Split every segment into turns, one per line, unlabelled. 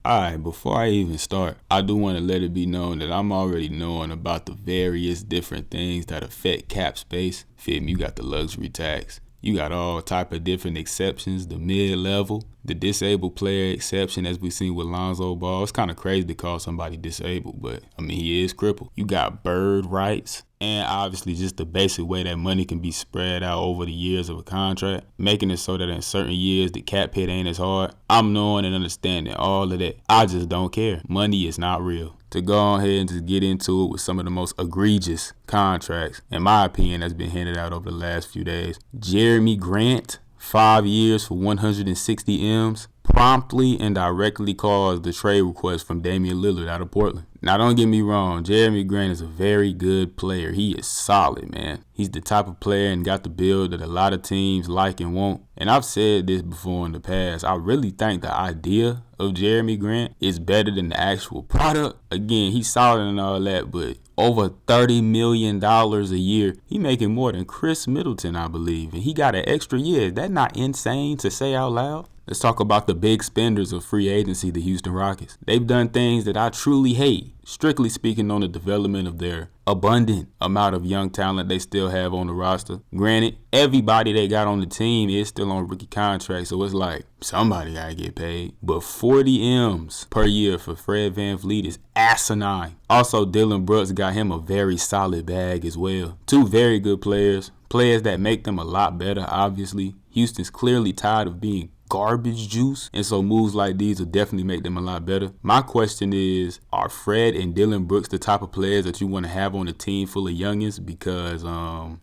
Alright, before I even start, I do want to let it be known that I'm already knowing about the various different things that affect cap space. Feel me? You got the luxury tax. You got all type of different exceptions, the mid-level, the disabled player exception as we seen with Lonzo Ball. It's kind of crazy to call somebody disabled, but I mean, he is crippled. You got bird rights. And obviously just the basic way that money can be spread out over the years of a contract, making it so that in certain years the cap hit ain't as hard. I'm knowing and understanding all of that. I just don't care. Money is not real. To go ahead and just get into it with some of the most egregious contracts, in my opinion, that's been handed out over the last few days. Jeremy Grant, 5 years for 160 M's, promptly and directly caused the trade request from Damian Lillard out of Portland. Now, don't get me wrong, Jeremy Grant is a very good player. He is solid, man. He's the type of player and got the build that a lot of teams like and want. And I've said this before in the past. I really think the idea of Jeremy Grant is better than the actual product. Again, he's solid and all that, but over $30 million a year. He making more than Chris Middleton, I believe. And he got an extra year. Is that not insane to say out loud? Let's talk about the big spenders of free agency, the Houston Rockets. They've done things that I truly hate, strictly speaking on the development of their abundant amount of young talent they still have on the roster. Granted, everybody they got on the team is still on rookie contracts, so it's like somebody gotta get paid. But 40 M's per year for Fred VanVleet is asinine. Also, Dillon Brooks got him a very solid bag as well. Two very good players that make them a lot better, obviously. Houston's clearly tired of being garbage juice, and so moves like these will definitely make them a lot better. My question is, are Fred and Dillon Brooks the type of players that you want to have on a team full of youngins? Because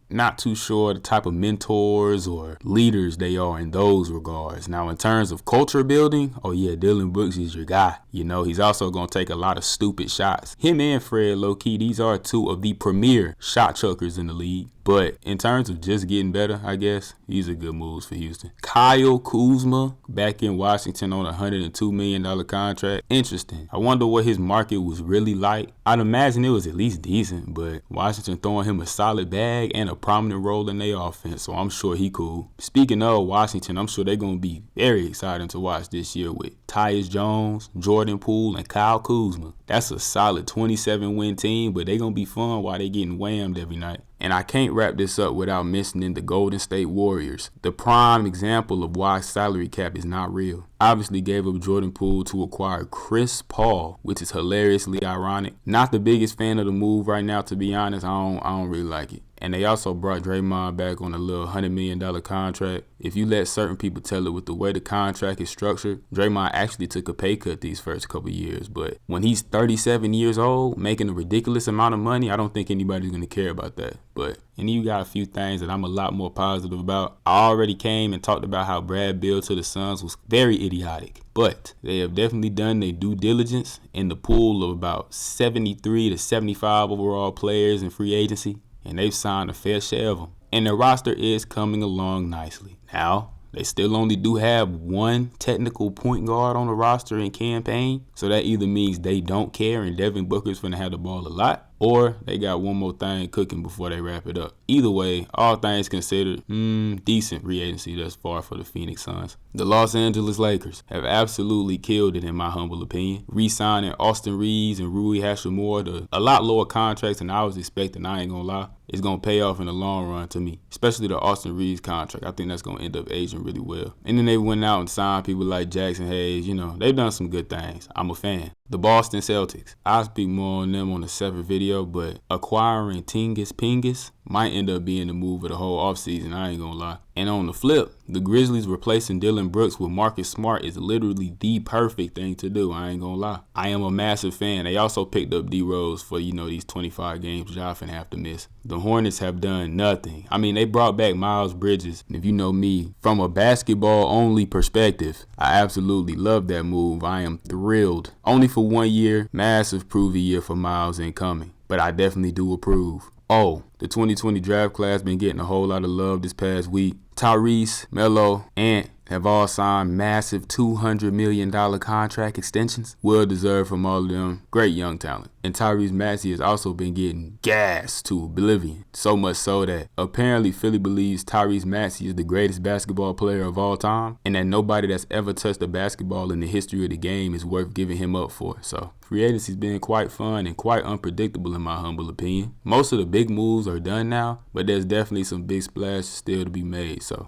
not too sure the type of mentors or leaders they are in those regards. Now, in terms of culture building, oh yeah, Dillon Brooks is your guy. You know, he's also going to take a lot of stupid shots. Him and Fred, low-key, these are two of the premier shot chuckers in the league. But in terms of just getting better, I guess, these are good moves for Houston. Kyle Kuzma back in Washington on a $102 million contract. Interesting. I wonder what his market was really like. I'd imagine it was at least decent, but Washington throwing him a solid bag and a prominent role in their offense, so I'm sure he cool. Speaking of Washington, I'm sure they're going to be very exciting to watch this year with Tyus Jones, Jordan Poole, and Kyle Kuzma. That's a solid 27-win team, but they're going to be fun while they getting whammed every night. And I can't wrap this up without mentioning the Golden State Warriors, the prime example of why salary cap is not real. Obviously gave up Jordan Poole to acquire Chris Paul, which is hilariously ironic. Not the biggest fan of the move right now, to be honest. I don't really like it. And they also brought Draymond back on a little $100 million contract. If you let certain people tell it with the way the contract is structured, Draymond actually took a pay cut these first couple years. But when he's 37 years old, making a ridiculous amount of money, I don't think anybody's going to care about that. But and you got a few things that I'm a lot more positive about. I already came and talked about how Brad Beal to the Suns was very idiotic. But they have definitely done their due diligence in the pool of about 73 to 75 overall players in free agency. And they've signed a fair share of them. And their roster is coming along nicely. Now, they still only do have one technical point guard on the roster in campaign. So that either means they don't care and Devin Booker's finna have the ball a lot, or they got one more thing cooking before they wrap it up. Either way, all things considered, decent free agency thus far for the Phoenix Suns. The Los Angeles Lakers have absolutely killed it in my humble opinion. Re-signing Austin Reeves and Rui Hachimura to a lot lower contracts than I was expecting, I ain't gonna lie. It's going to pay off in the long run to me, especially the Austin Reeves contract. I think that's going to end up aging really well. And then they went out and signed people like Jackson Hayes. You know, they've done some good things. I'm a fan. The Boston Celtics. I'll speak more on them on a separate video, but acquiring Tingus Pingus might end up being the move of the whole offseason, I ain't gonna lie. And on the flip, the Grizzlies replacing Dillon Brooks with Marcus Smart is literally the perfect thing to do, I ain't gonna lie. I am a massive fan. They also picked up D-Rose for, these 25 games which I finna have to miss. The Hornets have done nothing. I mean, they brought back Miles Bridges. And if you know me, from a basketball-only perspective, I absolutely love that move. I am thrilled. Only for 1 year, massive prove-a year for Miles incoming. But I definitely do approve. Oh, the 2020 draft class been getting a whole lot of love this past week. Tyrese, Melo, Ant have all signed massive $200 million contract extensions. Well deserved from all of them. Great young talent. And Tyrese Maxey has also been getting gassed to oblivion. So much so that apparently Philly believes Tyrese Maxey is the greatest basketball player of all time, and that nobody that's ever touched a basketball in the history of the game is worth giving him up for. So free agency's been quite fun and quite unpredictable in my humble opinion. Most of the big moves are done now, but there's definitely some big splashes still to be made. So